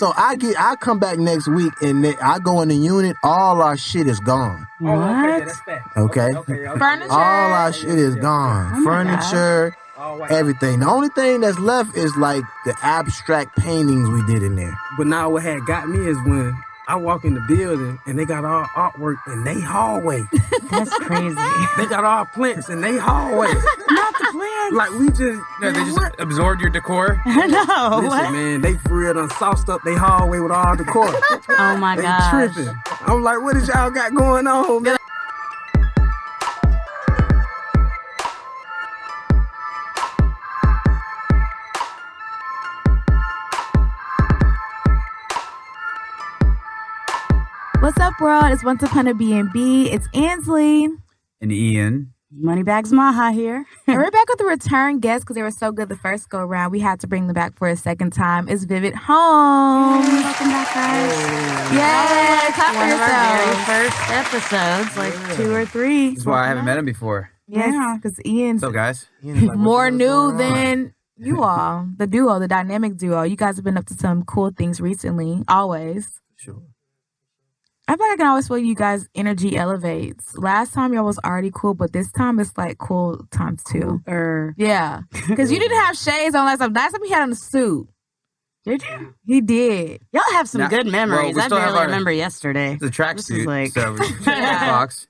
So I come back next week and I go in the unit. All our shit is gone. What? Okay, that's fact. Okay. Furniture. All our shit is gone. Oh my Furniture, everything. The only thing that's left is like the abstract paintings we did in there. But now what had got me is when I walk in the building and they got all artwork in they hallway. That's crazy. They got all plants in they hallway. Not the plants. Like we just No, they just absorbed your decor. No. listen, man. They for real done sauced up they hallway with all the decor. Oh my They gosh. tripping. I'm like, what is y'all got going on, man? What's up, world? It's Once Upon A BNB. It's Annsleigh. And Ian. Moneybags Maha here. And we're back with a return guest because they were so good the first go around. We had to bring them back for a second time. It's Vyvid Homes. Welcome back, guys. Yay! Clap for One of our yourselves. very first episodes, like 2 or 3. That's why I haven't met him before. Yes, because Ian's What's up, guys? more new than you all. The duo, the dynamic duo. You guys have been up to some cool things recently. Always. Sure. I feel like I can always feel you guys' energy elevates. Last time y'all was already cool, but this time it's like cool times 2. Yeah. Because you didn't have shades on last time. Last time he had on a suit. Did you? He did. Y'all have some Now- good memories. well, we I still have barely our- remember yesterday. It's a This is tracksuit, like- so we check that box.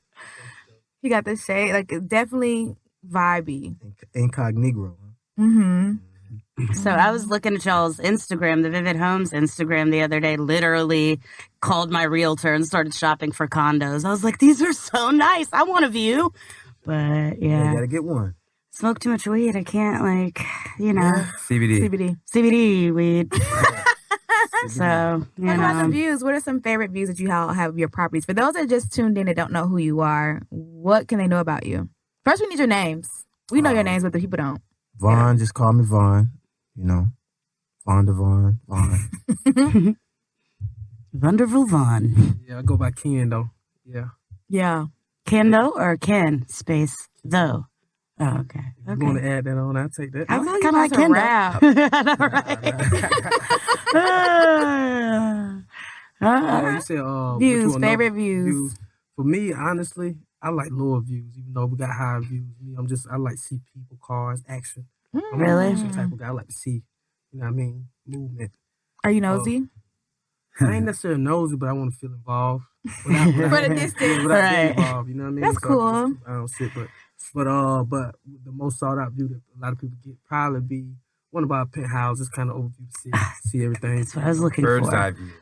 He got the shade. Like, definitely vibey. Incognito. Mm-hmm. So I was looking at y'all's Instagram, the Vyvid Homes Instagram the other day, literally called my realtor and started shopping for condos. I was like, these are so nice. I want a view. But You yeah, gotta get one. smoke too much weed. I can't CBD. CBD. CBD weed. So, you Talk about know. some views. What are some favorite views that you all have of your properties? For those that just tuned in and don't know who you are, what can they know about you? First, we need your names. We know your names, but the people don't. Vaughn, just call me Vaughn. You know, Vaughn Devon, Vaughn. Wonderful Vaughn. Yeah, I go by Ken though. Yeah. Yeah. Kendo or Ken space though? Oh, okay. If you want to add that on, I'll take that. I feel like Kinda you like guys are Kendo. rap. I know, right? You said what Views, you wanna know? favorite views. For me, honestly, I like lower views, even though we got higher views. Me, I like to see people, cars, action. I'm Really? an action type of guy. I like to see, you know what I mean, movement. Are you nosy? I ain't necessarily nosy, but I want to feel involved. Without For the distance. being Right. involved, you know what I mean? That's cool. I don't sit, but the most sought out view that a lot of people get probably be one of our penthouses, kind of overview the city, see everything. That's what I was looking Bird's for. Eye eye view. view,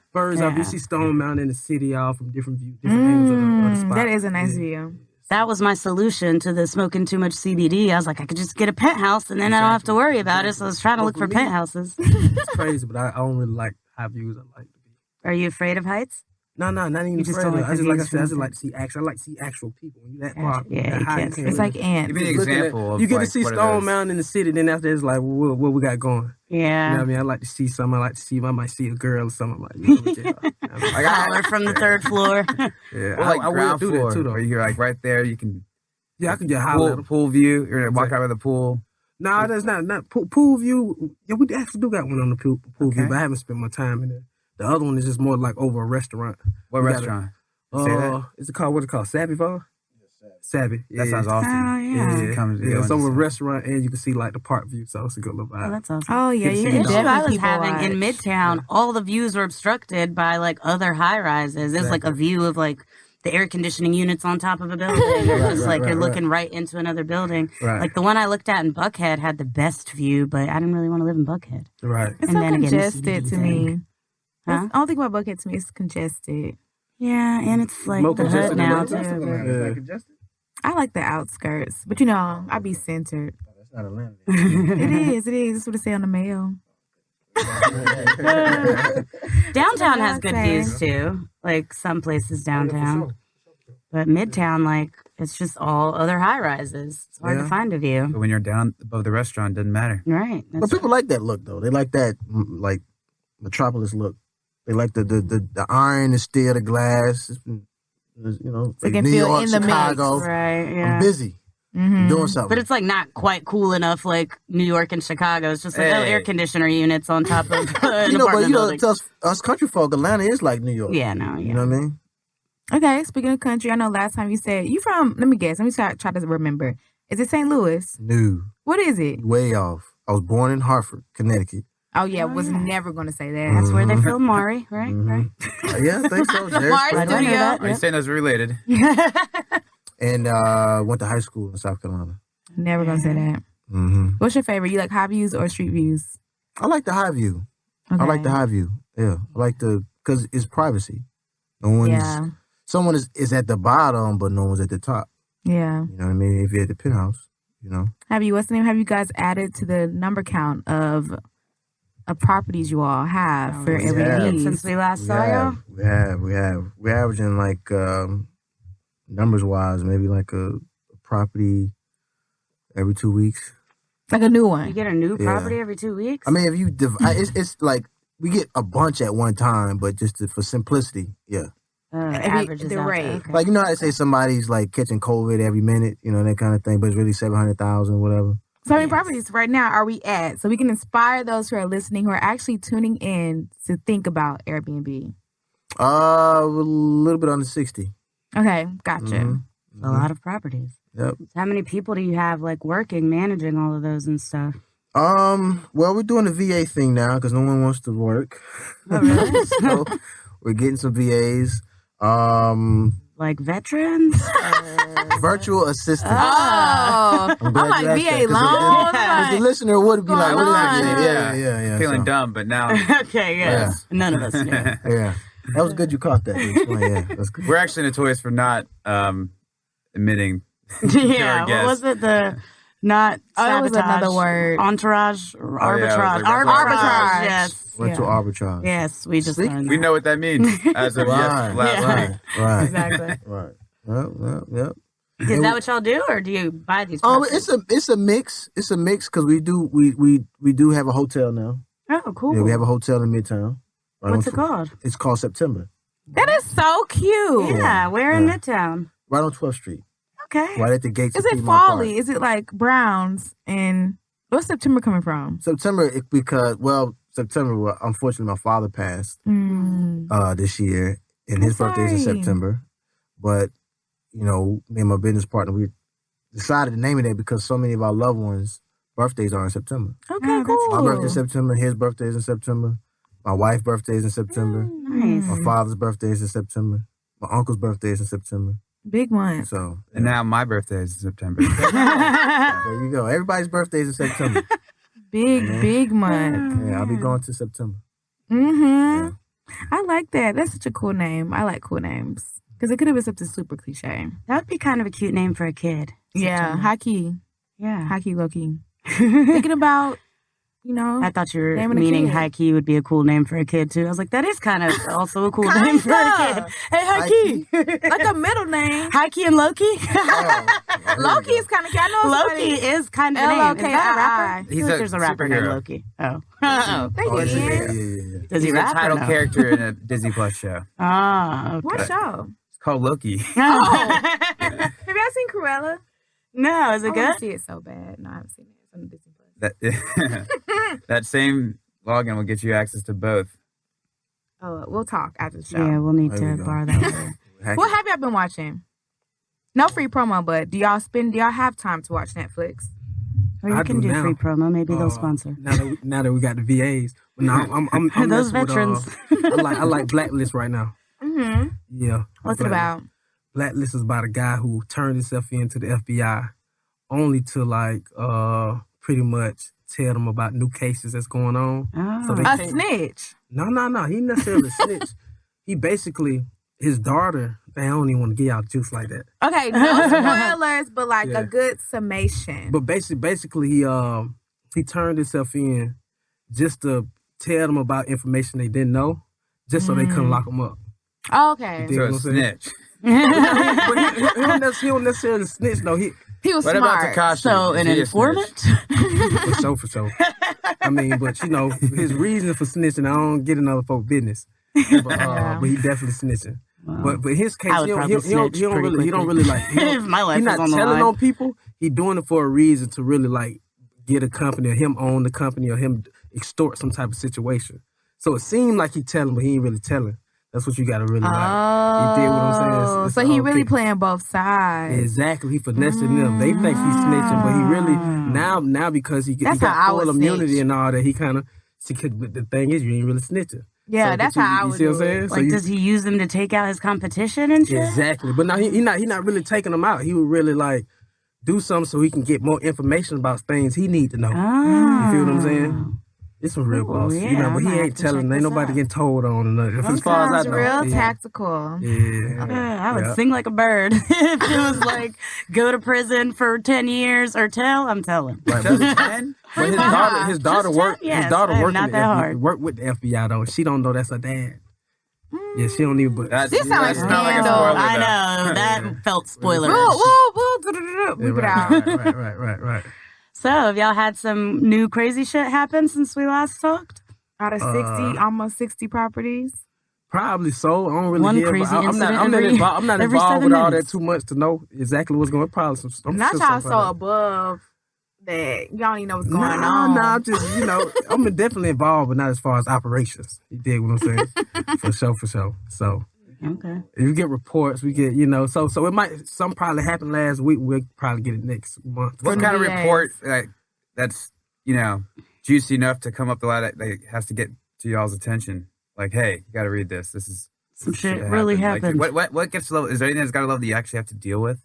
Yeah. see Stone Mountain in the city, all from different views, different angles of the spot. That is a nice Yeah. view. That was my solution to the smoking too much CBD. I was like, I could just get a penthouse and then I don't have to worry about it. So I was trying to look for me- penthouses. It's crazy, but I don't really like high views. I like to be. Are you afraid of heights? No, not even You just afraid don't of it. like I the just like I views said, I just from like to see action. I like to see actual people. When you that Gotcha. far, Yeah, that you high, can't you It's like ants. Give me an just look at example of you get like, to see what it Stone is. Mountain in the city, then after it's like, well, what we got going? You know Yeah. what I mean? I like to see something. I like to see. I might see a girl or something. I'm like, you know, look at her. You know what I mean? Like, I- Holler from the third floor. Yeah, Or like I will ground do floor, that too, though. where you're like right there. You can Yeah, I can just holler at pool, them. pool view. You're gonna walk out of the pool. Nah, that's not pool view. Yeah, we actually do got one on the pool view, Okay. but I haven't spent my time in there. The other one is just more like over a restaurant. What We got restaurant? Say that? Is it called what it called? Savvy Bar? Savvy. That sounds awesome. Oh, yeah. Yeah, Comes- yeah. goes It's over a inside. restaurant, and you can see like the park view, so it's a good little Oh, vibe. that's awesome. Oh, yeah. Get to You see The can the issue I definitely was people having in watch. Midtown, all the views were obstructed by like other high rises. It was like a view of like the air conditioning units on top of a building. Or just like you're looking right into another building. Right. Like the one I looked at in Buckhead had the best view, but I didn't really want to live in Buckhead. Right. It's And so then again, it's congested to CBD me. thing. Huh? I don't think about Buckhead to me. It's congested. Yeah, and it's like More the congested hood than now Atlanta? too. Yeah. I like the outskirts, but you know, I be centered. That's not Atlanta. It is. That's what it say on the mail. Downtown has I'm good saying. views too. Like some places downtown. But Midtown, like, it's just all other high rises. It's hard to Yeah. find a view. But when you're down above the restaurant, it doesn't matter. Right. But That's people like that look though. They like that like Metropolis look. They like the iron, the steel, the glass. You know, They like can New feel York, in the mix. Chicago. right. I'm Yeah. busy. doing something. But it's like not quite cool enough like New York and Chicago. It's just like air conditioner units on top of an apartment building. To us country folk, Atlanta is like New York. Yeah, no, yeah. You know what I mean? Okay, speaking of country, I know last time you said you from. Let me guess. Let me try to remember. Is it St. Louis? No. What is it? Way off. I was born in Hartford, Connecticut. Oh yeah, was never going to say that. That's where they film Maury, right? Right. Yeah, I think so. Mars Studio. Are you saying those are related? And went to high school in South Carolina. Never going to say that. Mm-hmm. What's your favorite? You like high views or street views? I like the high view. Okay. I like the high view. Yeah, I like because it's privacy. No one's someone is at the bottom, but no one's at the top. Yeah. You know what I mean? If you're at the penthouse, you know. What's the name? Have you guys added to the number count of properties you all have for Airbnb since we last saw y'all? We have. We're averaging like numbers wise, maybe like a property every 2 weeks. Like a new one. You get a new property every 2 weeks? I mean, if you it's like we get a bunch at one time, but just for simplicity, averages the out rate. there, okay. Like, you know how they say somebody's like catching COVID every minute, you know, that kind of thing, but it's really 700,000, whatever. So how many properties right now are we at? So we can inspire those who are listening, who are actually tuning in to think about Airbnb. A little bit under 60. Okay, gotcha. Mm-hmm. A lot of properties. Yep. So how many people do you have like working, managing all of those and stuff? Well, we're doing the VA thing now because no one wants to work. Oh, really? So we're getting some VAs. Like veterans? Virtual assistants. Oh, I'm like VA loans. Because the listener would be like, what is on? it? Yeah. Feeling dumb, but now Okay, yes. None of us knew. Yeah. That was good you caught that. Yeah, that's good. we're actually notorious for not admitting. Yeah, guess. what was it? The not It was sabotage, another word. Entourage, yeah, arbitrage, it was like arbitrage. Yes, Virtual arbitrage. yes, we just See? learned We that. know what that means as of Right. last week. Right. Exactly. Right. Yep. Is that what y'all do, or do you buy these? Oh, properties? it's a mix. It's a mix because we do have a hotel now. Oh, cool. Yeah, we have a hotel in Midtown. Right What's on it called? It's called September. That is so cute. Yeah, we're in Midtown. Right on 12th Street. Okay. Right at the gates. Is of it Piedmont Park. folly? Is it like Browns and where's September coming from? September because September. Unfortunately, my father passed this year, and his birthday's in sorry. September. But you know, me and my business partner, we decided to name it that because so many of our loved ones' birthdays are in September. Okay, Oh, that's cool. My birthday's in September. His birthday is in September. My wife's birthday is in September. Nice. My father's birthday is in September. My uncle's birthday is in September. Big one. So And now my birthday is in September. there you go. Everybody's birthday is in September. Big month. Yeah, I'll be going to September. Mm-hmm. I like that. That's such a cool name. I like cool names. Because it could have been something super cliche. That would be kind of a cute name for a kid. Yeah, high key. Yeah. High key, low key. Thinking about, you know. I thought you were Naming a meaning kid. high key would be a cool name for a kid too. I was like, that is kind of also a cool name for a Kinda. kid. Hey, high key. Like a middle name. High key and Loki. Loki is kind of cute. I know Loki somebody- is kind of a name. Is that a L-O-K-I-I. rapper? I feel He's like a there's a rapper named superhero. Loki. Oh. Thank you, Ian. Yeah. Does he He's a rap or title no? character in a Disney Plus show. Ah, okay. What show? It's called Loki. Have y'all seen Cruella? No, is I it want good? to see it so bad. No, I haven't seen it. It's on Disney Plus. That same login will get you access to both. Oh, we'll talk after the show. Yeah, we'll need There to we go. borrow that later. What have y'all been watching? No free promo, but do y'all have time to watch Netflix? Or you I can do do now. free promo. Maybe they'll sponsor. Now that we got the VAs, but now I'm Those messing with, veterans. I like Blacklist right now. Mm-hmm. Yeah. What's it Blacklist. about? Blacklist is about a guy who turned himself into the FBI, only to pretty much tell them about new cases that's going on. Oh. So they A can't- snitch. No. He didn't necessarily snitch. He basically, his daughter. I don't even want to give out juice like that. Okay, no spoilers, but like Yeah. a good summation. But basically, he turned himself in just to tell them about information they didn't know, just so they couldn't lock him up. Okay. You So know a what I'm saying? snitch. But he don't necessarily snitch though. He He was What about smart. Takashi? So Is an he a informant? for sure. I mean, but his reason for snitching, I don't get another folk business. But he definitely snitching. Wow. But in his case, I would he probably don't snitch pretty really quickly. like If my life he's was not on the telling line. on people. he doing it for a reason to really like get a company or him own the company or him extort some type of situation. So it seemed like he telling, but he ain't really telling. That's what you got to really like. You did what I'm saying? It's so the he whole really thing. playing both sides. Exactly. He finessing them. They think he's snitching, but he really now because he That's got how I full would immunity snitch. and all that. He kind of but the thing is, you ain't really snitching. Yeah, So, that's but how I you would see what I'm do it. saying? So Like, you- does he use them to take out his competition and shit? Exactly. But now he not really taking them out. He would really like do something so he can get more information about things he need to know. You feel what I'm saying? It's some real Ooh, boss, yeah, you know. I But he might have ain't to telling. check Ain't this nobody out. getting told on or nothing. As far as I Sounds know. real Yeah. tactical. Yeah. I would Yeah. sing like a bird if it was like go to prison for 10 years or tell. I'm telling. Right, Just but 10? but his Pretty daughter, much. his daughter Just work. 10? His Yes, daughter work not in the that FBI, hard. work with the FBI though. She don't know that's her dad. Yeah, she don't even. But That's, This sound like that's not like a scandal. spoiler, I though. know. That felt spoiler. Beep it out. Right. So, have y'all had some new crazy shit happen since we last talked? Out of 60, almost 60 properties. Probably so. I don't really One hear. crazy I'm not. incident I'm not every- involved. I'm not every involved 7 with all that minutes. too much to know exactly what's going on. Probably some. I'm Not sure y'all something so like above that y'all don't even know what's going that. on. Nah, I'm just I'm definitely involved, but not as far as operations. You dig what I'm saying? For sure. So Okay. if you get reports, we get So it might some probably happened last week. We'll probably get it next month. What For kind of VAs. report that's juicy enough to come up the ladder that has to get to y'all's attention? Like, hey, you got to read this. This is Some shit that really happened. happened. Like, what gets to level? Is there anything that's got to level that you actually have to deal with?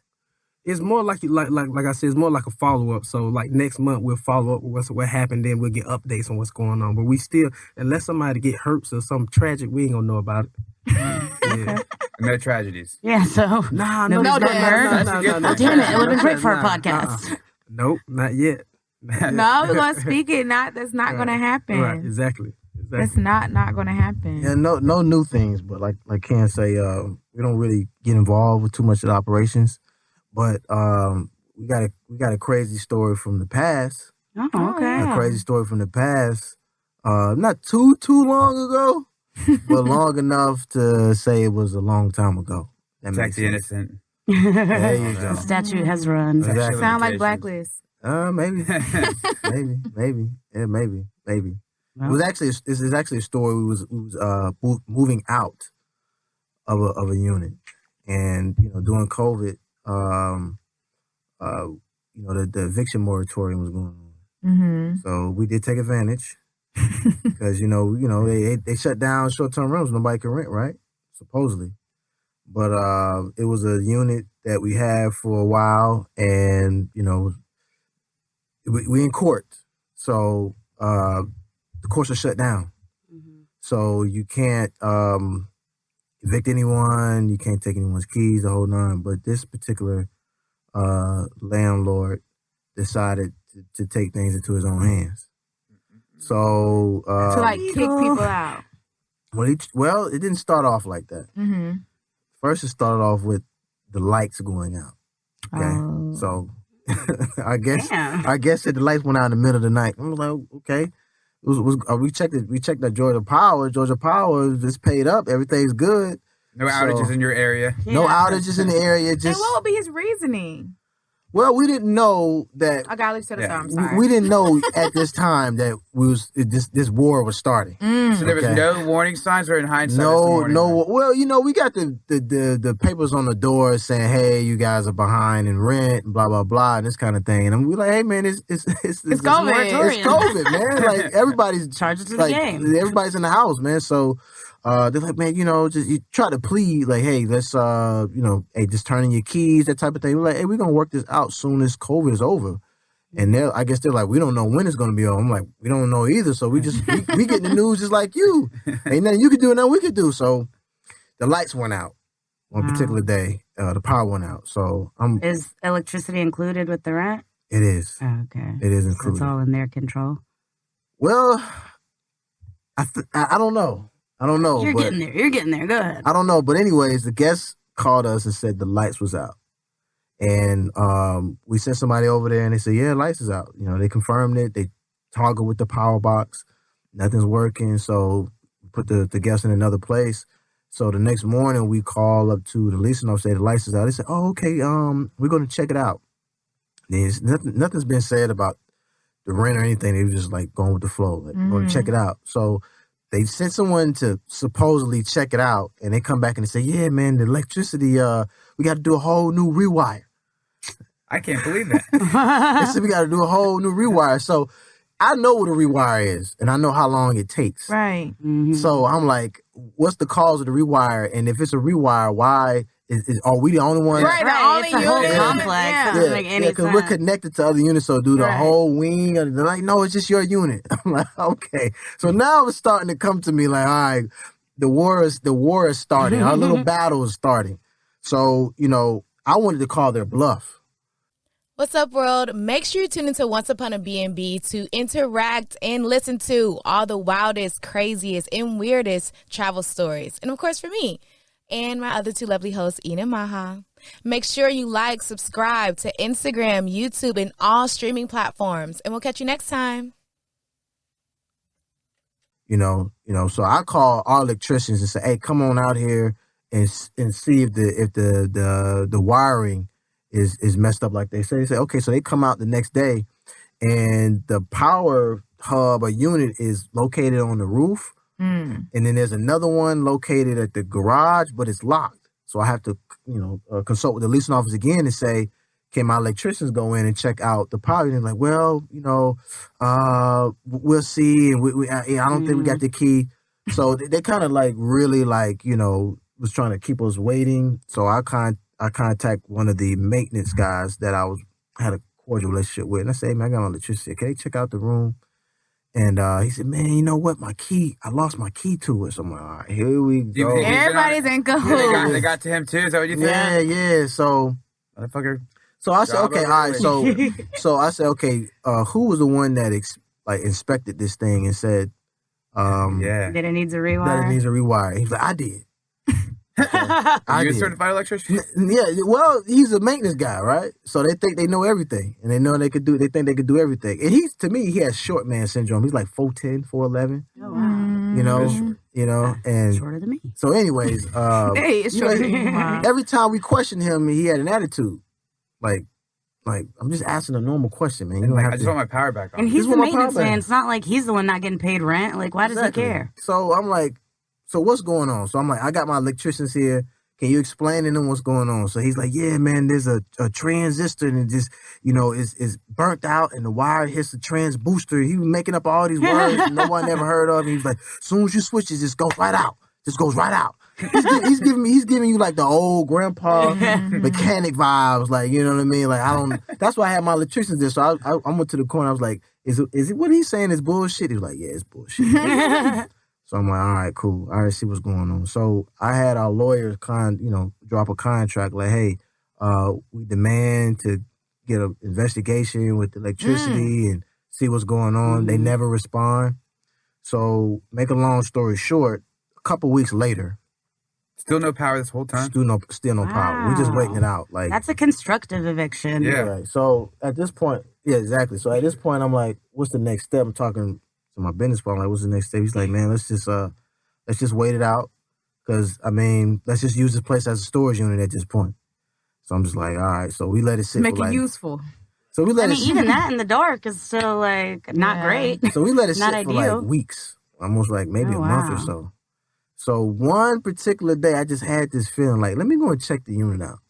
It's more like I said, it's more like a follow up. So like next month we'll follow up with what happened, then we'll get updates on what's going on. But we still, unless somebody get hurt or something tragic, we ain't gonna know about it. Yeah. No tragedies. Yeah, so. Nah, No, no, That's a good Oh, thing. damn it. It would have been great for a Nah, podcast. Nope, not yet. No, we're gonna speak it. That's not gonna happen. Right, exactly. That's not gonna happen. Yeah, no new things, but like Cant say, we don't really get involved with too much of the operations. But we got a crazy story from the past. Oh, Oh, okay. yeah. A crazy story from the past. Not too long ago, but long enough to say it was a long time ago. That Protect makes the sense. innocent. There you go. The statute has run. Exactly. Sound like Limitations. Blacklist. Maybe, maybe. Yeah, maybe. It Well, was actually this is actually a story. We was moving out of a unit, and during COVID, the eviction moratorium was going on. Mm-hmm. So we did take advantage because they shut down short-term rentals. Nobody can rent, right? Supposedly, but it was a unit that we had for a while, and we in court, so the courts are shut down. So you can't evict anyone, you can't take anyone's keys, the whole nine. But this particular landlord decided to take things into his own hands. So To like kick people out. well, it didn't start off like that. Mm-hmm. First, it started off with the lights going out. Okay, Oh. so I guess Damn. that the lights went out in the middle of the night. I was like, okay. We checked that Georgia Power just paid up. Everything's good. No outages So- in your area. No outages in the area. And Just what would be his reasoning? well, we didn't know that. I gotta set Yeah. I'm sorry. We didn't know at this time that this war was starting. So there was Okay. no warning signs, or in hindsight, it's the warning signs? Well, we got the papers on the door saying, "Hey, you guys are behind in rent," and blah blah blah, and this kind of thing. And we're like, "Hey, man, it's COVID. It's COVID, man. Like everybody's Charge it to the like game. everybody's in the house, man. So they're like, man, just you try to plead, like, hey, let's hey, just turn in your keys, that type of thing. We're like, hey, we're gonna work this out soon as COVID is over. And I guess they're like, we don't know when it's gonna be over. I'm like, we don't know either. So we get the news just like you. Ain't nothing you can do, nothing we could do. So the lights went out one particular day. The power went out. So Is electricity included with the rent? it is. Okay. It is So included. it's all in their control. Well, I don't know. I don't know. You're but getting there. You're getting there. Go ahead. I don't know. But anyways, the guests called us and said the lights was out. And we sent somebody over there and they said, yeah, lights is out. They confirmed it. They toggled with the power box. Nothing's working. So we put the guests in another place. So the next morning we call up to the leasing office, say the lights is out. They said, oh, okay, we're going to check it out. There's nothing's been said about the rent or anything. They were just like going with the flow, like going to check it out. So they sent someone to supposedly check it out, and they come back and they say, "Yeah, man, the electricity, we got to do a whole new rewire." I can't believe that. They said we got to do a whole new rewire. So I know what a rewire is, and I know how long it takes. Right. So I'm like, what's the cause of the rewire? And if it's a rewire, why are we the only ones? Right. Right, it's a whole unit. complex. Yeah. It doesn't make any because sense. we're connected to other units, so do the Right. whole wing. And they're like, no, it's just your unit. I'm like, okay. So now it's starting to come to me like, all right, the war is starting. Our little battle is starting. So, I wanted to call their bluff. What's up, world? Make sure you tune into Once Upon a BNB to interact and listen to all the wildest, craziest, and weirdest travel stories. And of course, for me and my other two lovely hosts, Ian and Maha. Make sure you like, subscribe to Instagram, YouTube, and all streaming platforms. And we'll catch you next time. So I call our electricians and say, hey, come on out here and see if the wiring is messed up like they say. They say, okay, so they come out the next day and the power hub or unit is located on the roof. And then there's another one located at the garage, but it's locked. So I have to, consult with the leasing office again and say, can my electricians go in and check out the power? And they're like, well, we'll see. And I don't think we got the key. So they kind of like really like, was trying to keep us waiting. So I contact one of the maintenance guys that I had a cordial relationship with. And I say, hey, man, I got my electricity. Can they check out the room? And he said, man, you know what? I lost my key to it. So I'm like, all right, here we Do you go. think he's Everybody's in cahoots. They got to him too. Is that what you think? Yeah. So Motherfucker. I said, Job okay, over all right. with. So I said, okay, who was the one that inspected this thing and said, Yeah. That it needs a that rewire. it needs a rewire? He was like, I did. I Are you a did. certified electrician? Yeah, well, he's a maintenance guy, right? So they think they know everything, and they think they could do everything. And to me, he has short man syndrome. He's like 4'10", 4'11", Oh, wow. and Shorter than me. so anyways, Hey, it's short. every time we questioned him, he had an attitude, like I'm just asking a normal question, man. You don't Like, have I just to. want my power back on. And he's This the is what my maintenance problem man. is. It's not like he's the one not getting paid rent. Like, why does Exactly. he care? So I'm like, so what's going on? So I'm like, I got my electricians here. Can you explain to them what's going on? So he's like, yeah, man, there's a transistor and it just, is burnt out and the wire hits the trans booster. He was making up all these words no one ever heard of. And he was like, as soon as you switch it, just goes right out. Just goes right out. He's giving you like the old grandpa mechanic vibes. Like, you know what I mean? Like, that's why I had my electricians there. So I went to the corner. I was like, is it what he's saying is bullshit? He was like, yeah, it's bullshit. So I'm like, all right, cool. All right, see what's going on. So I had our lawyers drop a contract like, hey, we demand to get an investigation with the electricity and see what's going on. They never respond. So make a long story short, a couple weeks later, Still no power this whole time? still no power. We're just waiting it out. Like, That's a constructive eviction. Yeah. right. So at this point, yeah, exactly. So at this point, I'm like, what's the next step? I'm talking to my business partner. Like, what's the next step? He's like, man, let's just wait it out. Cause let's just use this place as a storage unit at this point. So I'm just like, all right. So we let it sit. Make for it like, useful. So we let it sit. Even that in the dark is still like not Yeah. great. So we let it sit Not for ideal. like weeks, almost like maybe Oh, a month or wow. so. So one particular day, I just had this feeling like, let me go and check the unit out,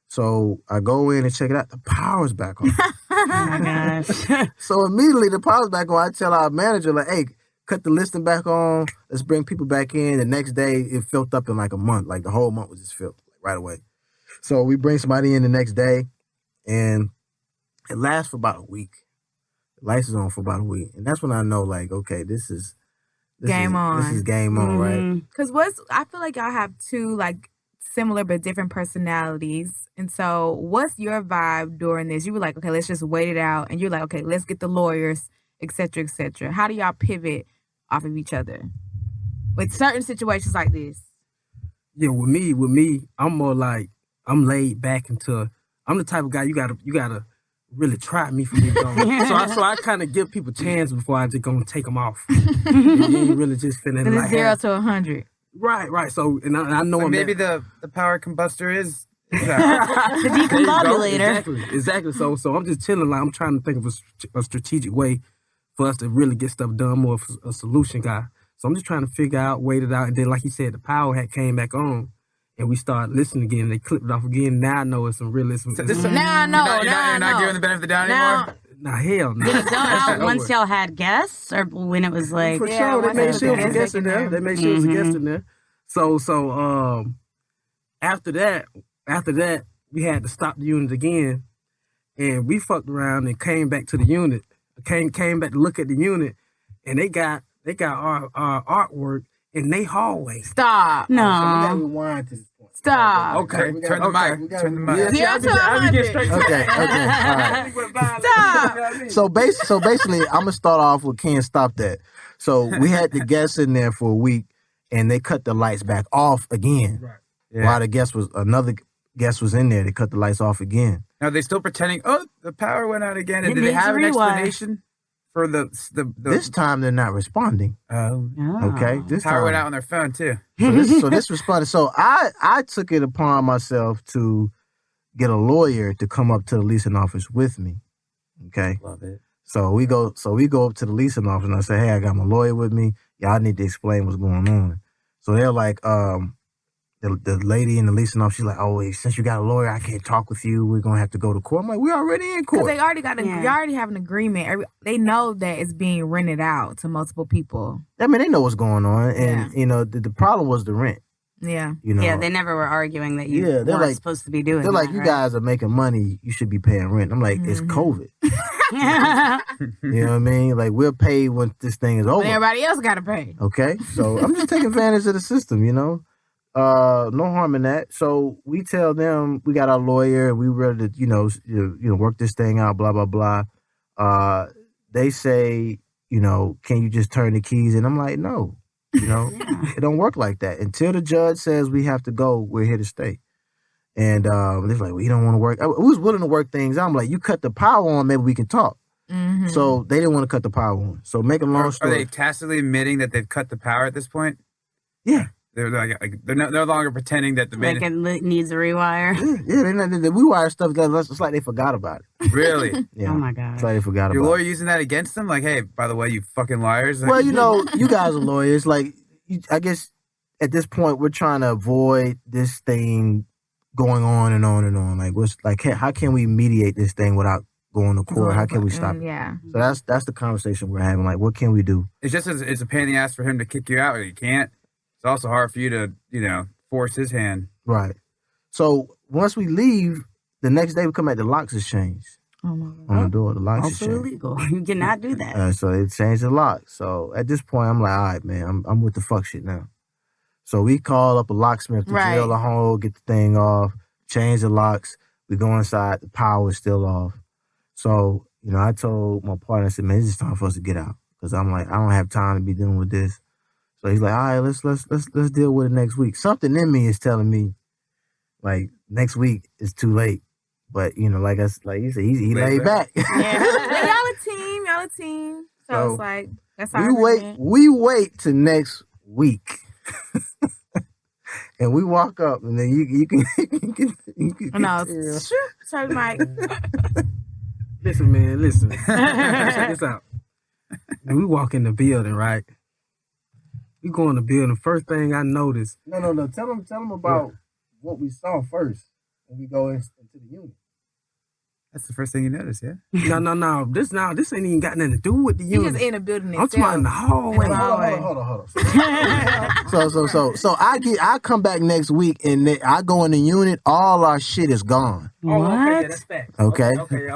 So I go in and check it out. The power's back on. Oh my gosh. So immediately the power's back on. I tell our manager, like, hey, cut the listing back on. Let's bring people back in. The next day, it filled up in like a month. Like the whole month was just filled right away. So we bring somebody in the next day, and it lasts for about a week. The lights is on for about a week. And that's when I know, like, okay, this is Game on. This is game on, right? Mhm. Because I feel like y'all have two like similar but different personalities. And so what's your vibe during this? You were like, okay, let's just wait it out. And you're like, okay, let's get the lawyers, et cetera, et cetera. How do y'all pivot off of each other with certain situations like this? Yeah, with me, I'm more like I'm laid back I'm the type of guy you gotta really try me for me going. so I kind of give people chance before I just gonna take them off. You ain't really just feeling Then like it's 0 to 100. right. So and I know So I'm maybe the power combustor is Exactly. The decombobulator. Exactly. So I'm just chilling. Like I'm trying to think of a strategic way for us to really get stuff done. More of a solution guy. So I'm just trying to figure out, wait it out, and then like he said, the power had came back on, and we started listening again. They clipped it off again. Now I know it's some realism. So this- Now I know. You're Now I not know. giving the benefit of the doubt Now- anymore? Nah, hell no. Did it go out Over. once y'all had guests, or when it was like? For Yeah, sure, they once made they sure it was a put guest in there. They made sure it was a guest in there. So after that, we had to stop the unit again, and we fucked around and came back to the unit. Came back to look at the unit, and they got our artwork in their hallway. Stop. So we gotta No. rewind to this point. Stop. Okay, we turn the gotta- mic. we gotta- Turn the mic. Yeah, see, Zero I to be getting 100. straight to Okay, all right. Stop. So basically, I'm gonna start off with Can't Stop That. So we had the guests in there for a week, and they cut the lights back off again. Right. Yeah. While another guest was in there, they cut the lights off again. Now, are they still pretending, oh, the power went out again? And It did they needs have an rewire. explanation for the This time they're not responding. Oh. Okay, this Power time went out on their phone, too. So this responded. So I took it upon myself to get a lawyer to come up to the leasing office with me. Okay. Love it. So we go up to the leasing office and I say, hey, I got my lawyer with me. Y'all need to explain what's going on. So they're like, the lady in the leasing office, she's like, oh, since you got a lawyer, I can't talk with you. We're gonna have to go to court. I'm like, we already in Because court. they already Yeah. you already have an agreement. They know that it's being rented out to multiple people. I mean, they know what's going on. And Yeah. the problem was the rent. Yeah. Yeah, they never were arguing that you Yeah, they're weren't like- supposed to be doing. They're like, that, you right? guys are making money. You should be paying rent. I'm like, it's Mhm. COVID. You know what I mean? Like, we'll pay when this thing is But over. everybody else got to pay. Okay, so I'm just taking advantage of the system, no harm in that. So we tell them we got our lawyer, we ready to work this thing out, blah blah blah. They say, can you just turn the keys in? I'm like, no, it don't work like that. Until the judge says we have to go, we're here to stay. And they're like, we don't want to work. We was willing to work things out. I'm like, you cut the power on, maybe we can talk. Mm-hmm. So they didn't want to cut the power on. So make a long Are story. they tacitly admitting that they've cut the power at this point? Yeah. They're they're no longer pretending that the Like main. it needs a rewire. They we wire stuff that it's like they forgot about it. Really? Yeah. Oh my god. It's like they forgot Your about lawyer it. using that against them? Like, hey, by the way, you fucking liars. Well, you guys are lawyers. Like, I guess at this point we're trying to avoid this thing going on and on and on. Like, how can we mediate this thing without going to court? How can we stop it? Yeah. So that's the conversation we're having. Like, what can we do? It's just it's a pain in the ass for him to kick you out. He can't. It's also hard for you to force his hand. Right. So once we leave, the next day we come back, the locks is changed Oh my God. on the door. The locks is Also changed. illegal. You cannot do that. So it changed the lock. So at this point, I'm like, all right, man, I'm with the fuck shit now. So we call up a locksmith to Right. drill the hole, get the thing off, change the locks. We go inside, the power is still off. So, I told my partner, I said, man, it's just time for us to get out. Because I'm like, I don't have time to be dealing with this. So he's like, all right, let's deal with it next week. Something in me is telling me, like, next week is too late. But, like you said, he laid back. Yeah. Y'all a team. So So, it's like, that's our We wait till next week. And we walk up, and then you can No, tell. so Mike. Listen, man, listen. Check this out. And we walk in the building, right? We go in the building. First thing I noticed. No. Tell them about what we saw first when we go into the unit. That's the first thing you notice, yeah? No. This ain't even got nothing to do with the You unit. just in the building I'm talking about in the hallway. In the hallway. Hold on. So I come back next week and I go in the unit. All our shit is gone. Oh, okay, yeah, What? that's facts. Okay.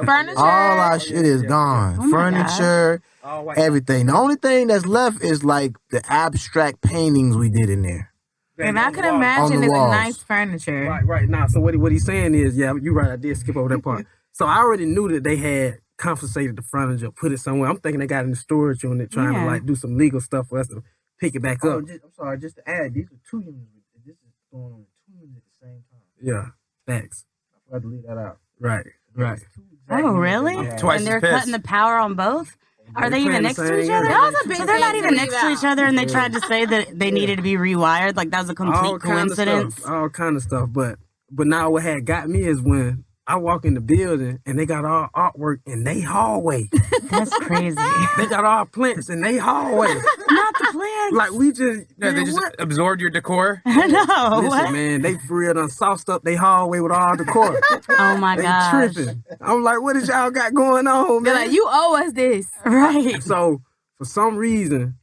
Furniture. All our shit is gone. Oh my God. Furniture, All white. everything. The only thing that's left is like the abstract paintings we did in there. And I can On imagine the it's walls. nice furniture. Right. Now, so what he's saying is, yeah, you're right. I did skip over that part. So I already knew that they had confiscated the furniture, put it somewhere. I'm thinking they got it in the storage unit, trying to Yeah. do some legal stuff for us to pick it back up. I'm sorry, just to add, these are 2 units. This is going on 2 units at the same time. Yeah, facts. I forgot to leave that out. Right. It's 2 exact Oh, units really? that we had. Twice And they're as pissed. cutting the power on both? Are they even playing the next to same each other? game. That was a big So they're not thing even to next leave to each out. other, and they tried to say that they needed to be rewired. Like that was a complete All kind of coincidence. stuff. All kind of stuff. But But now what had got me is when I walk in the building and they got all artwork in they hallway. That's crazy. They got all plants in they hallway. Not the plants. Like we just, No, they man, just what? absorbed your decor. No, Listen, what? man, they for real done sauced up they hallway with all the decor. Oh my They gosh. tripping. I'm like, what is y'all got going on, They're man? like, you owe us this. Right. So for some reason,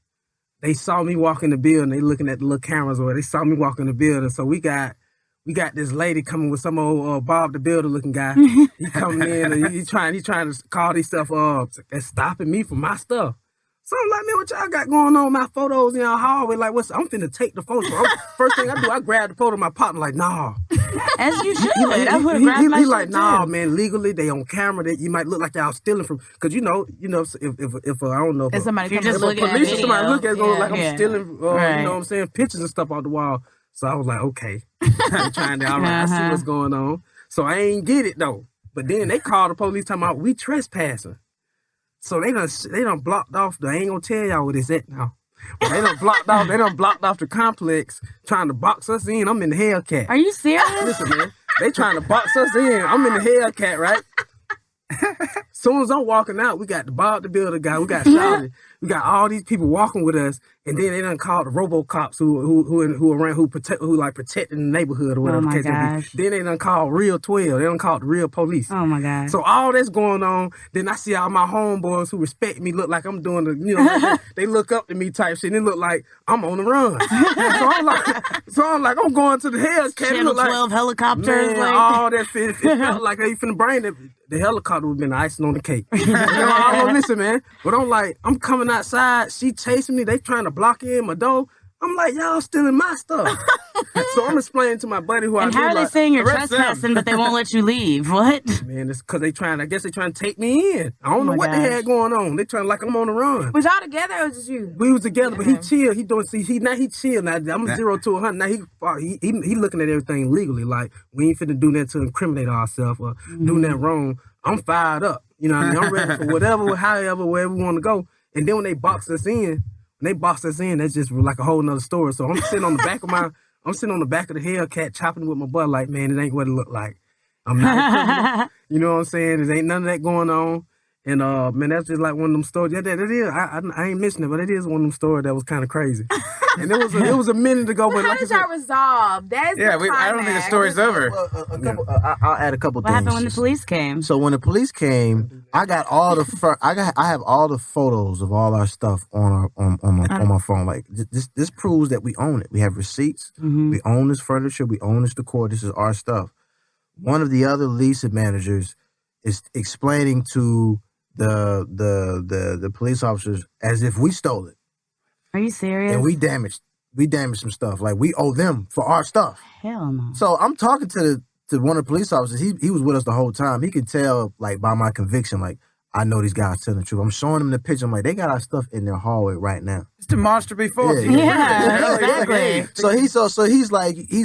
they saw me walk in the building. They looking at the little cameras, or they saw me walk in the building. So we got this lady coming with some old Bob the Builder looking guy. He coming in and he trying to call these stuff that's stopping me from my stuff. So I'm like, man, what y'all got going on? My photos in our hallway. Like, I'm finna take the photo. First thing I do, I grab the photo of my partner. Like, nah. As you should. He I would have grabbed my he shit like, too. nah, man. Legally, they on camera. That you might look like y'all stealing from. Cause you know, if I don't know, If somebody If you're comes just to if looking a at police or somebody video, look at it, goes like I'm yeah. stealing, Right. you know what I'm saying, pictures and stuff off the wall. So I was like, okay, I'm trying to, all right, I see what's going on. So I ain't get it though. But then they called the police talking about we trespassing. So they done blocked off. I ain't gonna tell y'all what it's at now. But they done blocked off the complex, trying to box us in. I'm in the Hellcat. Are you serious? Listen, man, they trying to box us in. I'm in the Hellcat, right? Soon as I'm walking out, we got the Bob the Builder guy. We got Shouty. We got all these people walking with us, and then they done called the RoboCops who protecting the neighborhood or whatever. Oh my the case may be. gosh. Then they done called Real 12. They done called the real police. Oh my God. So all that's going on. Then I see all my homeboys who respect me look like I'm doing the, they look up to me type shit. And it look like I'm on the run. so I'm like, I'm going to the Hellcat. It Channel look like, 12 helicopters. man, like, all that fit. It felt like they finna bring the helicopter would have been the icing on the cake. I don't listen, man. But I'm coming outside. She chasing me. They trying to block in my door. I'm like, y'all stealing my stuff. So I'm explaining to my buddy who and I how are knew, they like, saying you're arrest them. trespassing, but they won't let you leave? What? man, it's because I guess they trying to take me in. I don't know my what they gosh. had going on. They trying like I'm on the run. Was y'all together or was it just you? We was together, but he chill. He doing he chill now. I'm Nah. 0 to 100. Now he looking at everything legally. Like we ain't finna do that to incriminate ourselves or doing that wrong. I'm fired up. You know what I mean? I'm ready for whatever, however, wherever we want to go. And then when they box us in, that's just like a whole nother story. So I'm sitting on the back of the Hellcat chopping with my butt like, man, it ain't what it look like. I'm not a criminal. You know what I'm saying? There ain't none of that going on. And man, that's just like one of them stories. Yeah, that is. I ain't missing it, but it is one of them stories that was kind of crazy. And it was a minute ago, but How like I did said, y'all resolve? That's Yeah, the I don't think the climax. story's over. I'll add a couple What things. happened when the police came? So when the police came, I got all the I have all the photos of all our stuff on my phone. Like this proves that we own it. We have receipts. Mm-hmm. We own this furniture. We own this decor. This is our stuff. One of the other leasing managers is explaining to the police officers as if we stole it Are you serious? and we damaged some stuff. Like we owe them for our stuff. Hell no. So I'm talking to one of the police officers. He was with us the whole time. He could tell like by my conviction, like I know these guys telling the truth. I'm showing him the picture. I'm like, they got our stuff in their hallway right now. It's demonstrably false. Yeah, You can yeah. prove it. Exactly. So he's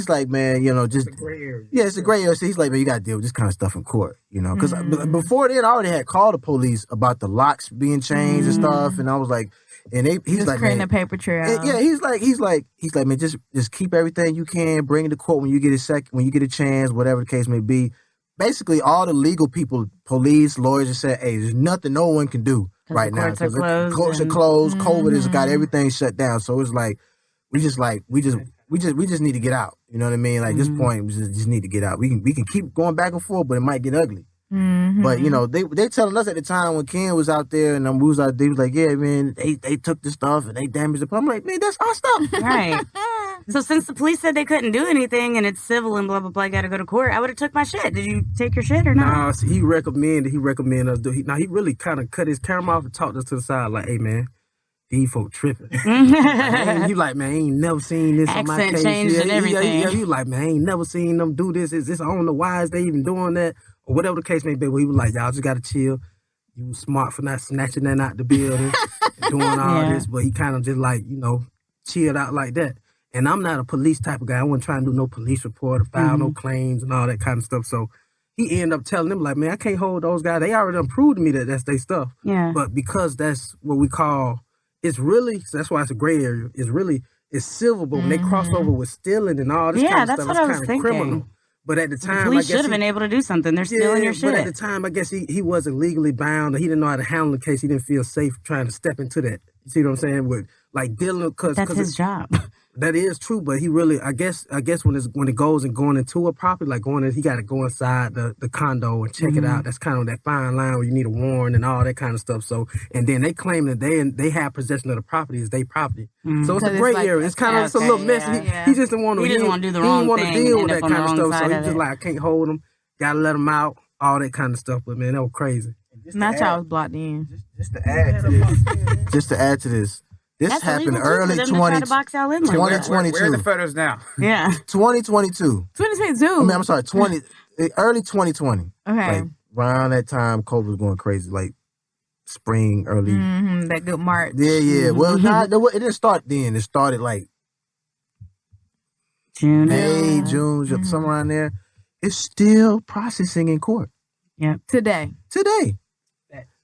like, man, just gray area. yeah, it's a gray area. So he's like, man, you got to deal with this kind of stuff in court, because before then I already had called the police about the locks being changed and stuff, and I was like, and he's Just like, creating man, a paper trail. yeah, he's like, man, just keep everything you can, bring it to court when you get a chance, whatever the case may be. Basically, all the legal people, police, lawyers, just said, hey, there's nothing no one can do right now. courts are closed Courts are and- closed. COVID has got everything shut down. So it's like, we just need to get out. You know what I mean? Like this point, we just need to get out. We can keep going back and forth, but it might get ugly. But they telling us at the time when Ken was out there and we was out there, he was like, yeah, man, they took the stuff and they damaged the. I'm like, man, that's our stuff. Right. So since the police said they couldn't do anything and it's civil and blah blah blah, got to go to court, I would have took my shit. Did you take your shit or not? Nah, see, he recommended us do. He really kind of cut his camera off and talked us to the side like, hey man, these folk tripping. He like, man, I ain't never seen this on my Accent case. changed and everything. He like, man, I ain't never seen them do this. Is this? I don't know why is they even doing that or whatever the case may be. But he was like, y'all just gotta chill. You was smart for not snatching that out the building and doing all Yeah. this. But he kind of just like, chilled out like that. And I'm not a police type of guy. I wasn't trying to do no police report or file no claims and all that kind of stuff. So he ended up telling them, like, man, I can't hold those guys. They already done proved to me that that's their stuff. Yeah. But because that's what we call, it's really, so that's why it's a gray area. It's civil, but when they cross over with stealing and all this Yeah, kind of that's stuff, what it's I was kind of thinking. criminal. But at the The time, I police guess should have been able to do something. They're stealing your But at shit. the time, I guess he wasn't legally bound. Or he didn't know how to handle the case. He didn't feel safe trying to step into that. You see what I'm saying? With like dealing because That's his job. that is true. But he really, I guess when it goes and going into a property, like he got to go inside the condo and check it out. That's kind of that fine line where you need a warrant and all that kind of stuff. So and then they claim that they have possession of the property as their property. So it's a it's gray like- area. It's kind of it's a little messy. yeah. He just didn't want to. He didn't wanna do the He wrong didn't want thing to deal and with end that up on kind of the wrong stuff. So side he of just it. like I can't hold him. Gotta let him out. All that kind of stuff. But man, that was crazy. Not y'all was blocked in. Just to add to this, this That's happened illegal, too, early for them to try to box y'all in there. 2022. Where are the photos now? Yeah. 2022. 2022. I mean, I'm sorry, early 2020. Okay. Like around that time, COVID was going crazy. Like spring, early. That good March. Yeah. Well, it didn't start then. It started like June. May, June, somewhere around there. It's still processing in court Today. today.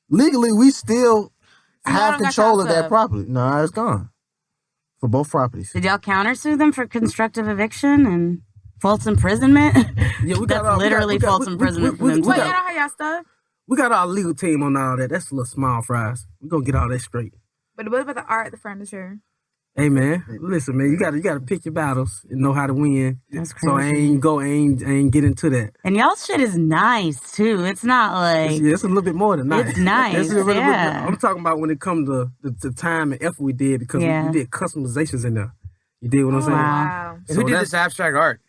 Legally, we still y'all have don't got control y'all of that stuff. property. No, it's gone for both properties. Did y'all countersue them for constructive eviction and false imprisonment? Yeah, we That's literally false imprisonment for them Well, too. y'all don't have y'all stuff. We got our legal team on all that. That's a little small fries. We gonna get all that straight. But what about the art, the furniture? Hey man, listen man, you gotta pick your battles and know how to win. That's So I crazy. ain't get into that. And y'all's shit is nice too. It's not like It's a little bit more than nice. It's nice, It's a little bit- yeah. I'm talking about when it comes to the time and effort we did because Yeah. we did customizations in there. You did what I'm saying? Wow. So Who did that's- this abstract art?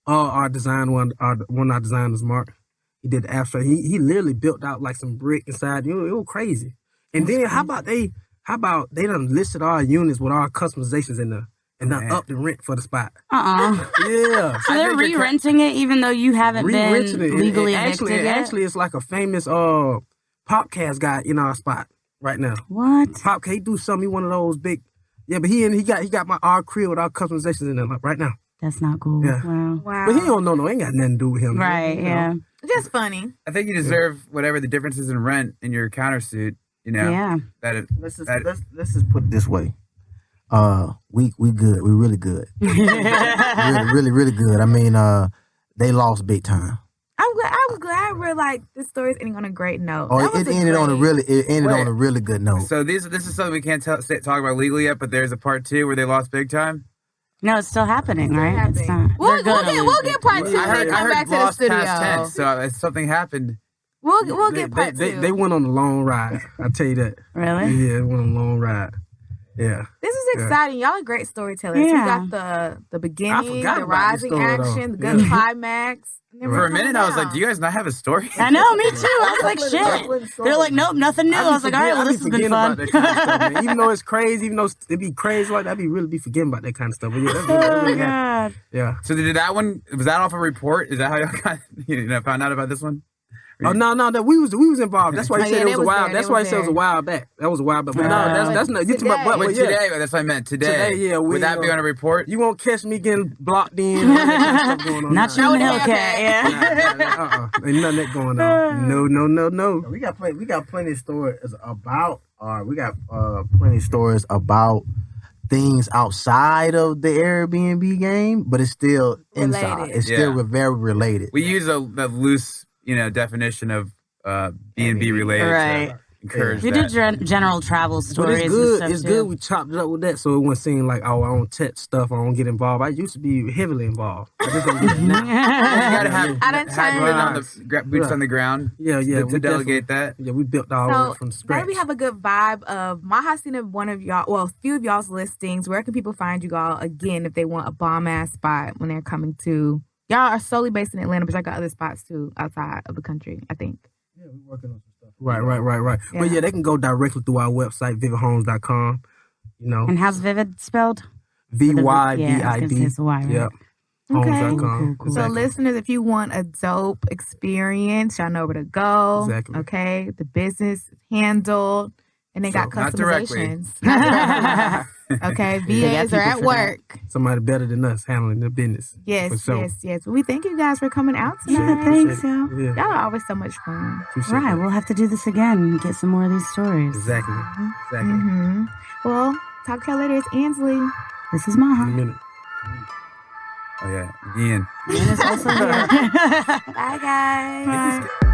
Our design one of our designers, Mark. He did the abstract. He literally built out like some brick inside. It was crazy. And then how about they done listed our units with our customizations in there and done Man. up the rent for the spot. So Yeah. they're think you're re-renting it even though you haven't been Re-renting it. legally And evicted yet? actually, it's like a famous Popcast guy in our spot right now. What? Popcast, he do something. He one of those big. Yeah, but he got our crib with our customizations in there like, right now. That's not cool. Yeah. Wow. Wow. But he don't know. Ain't got nothing to do with him. Right, You know? yeah. Just funny. I think you deserve whatever the difference is in rent in your countersuit. You know, Yeah. that it, Let's just that- let's just put it this way. We good. We really good. really good. I mean, they lost big time. I was glad we like this story's ending on a great note. Oh, That it was ended on a great- on a really good note. So this is something we can't talk about legally yet, but there's a part 2 where they lost big time. No, it's still happening, Still right? happening. It's not. We'll They're gonna get lose it. part two. I heard, Come back to the lost studio. past tense, so if something happened. We'll get part two. They went on a long ride. I tell you that. Really? Yeah, they went on a long ride. Yeah. This is exciting. Y'all are great storytellers. Yeah. We got the beginning, forgot the about this rising story, though. action, the good Yeah. climax. and then For we're a minute, coming I was like, down. "Do you guys not have a story?" I know, me too. I was like, shit. They're like, nope, nothing new. I was like, all right, well, this has been fun. About that kind of stuff, man. Even though it's crazy, even though it be crazy like that, I be forgetting about that kind of stuff. But yeah, that's really, Oh, really happened. God. Yeah. So did that one? Was that off a report? Is that how y'all got found out about this one? Oh no, that we was involved. That's why you Oh, said yeah, it was they a was while. there. That's They why was he said it was a there. while back. That was a while back. But no, that's not. You talking about Today. Wait, yeah. today? That's what I meant. Today. Today, yeah, Would that be we, on a report? You won't catch me getting blocked in. All that kind of stuff going on Not now. you and No, Hellcat, yeah. Ain't nothing that going on. No. We got plenty of stories about. We got plenty of stories about things outside of the Airbnb game, but it's still inside. Related. It's still Yeah. very related. We use a loose, definition of B&B related. Right. To encourage We that. did general travel But stories. it's good. And stuff It's too. good. We chopped it up with that, so it wouldn't seem like, oh, I don't touch stuff. I don't get involved. I used to be heavily involved. I just don't get it now. You gotta have I done had boots on turned- boots on the ground. Yeah. To we delegate that. Yeah, we built all of So it from now scratch. that we have a good vibe of Maha seen one of y'all, well, a few of y'all's listings. Where can people find you all again if they want a bomb ass spot when they're coming to? Y'all are solely based in Atlanta, but y'all got other spots too outside of the country, I think. Yeah, we're working on some stuff. Right. Yeah. But yeah, they can go directly through our website, vividhomes.com. You know, And how's Vyvid spelled? VYVID. Yeah, I was gonna say it's a Y, right? Yep. Okay. Homes.com. Cool. So, Exactly. listeners, if you want a dope experience, y'all know where to go. Exactly. Okay. The business is handled, and they got So, not directly. customizations. Not directly. Okay. VAs are at people for work. Somebody better than us handling the business. Yes, For sure. yes. We thank you guys for coming out Yeah, tonight. thanks, y'all. Yeah. Y'all are always so much fun. Appreciate Right, that. we'll have to do this again and get some more of these stories. Exactly. Mm-hmm. Well, talk to y'all later. It's Annsleigh. This is In a Maha. minute. Oh yeah, Ian. Ian is also here. Bye, guys.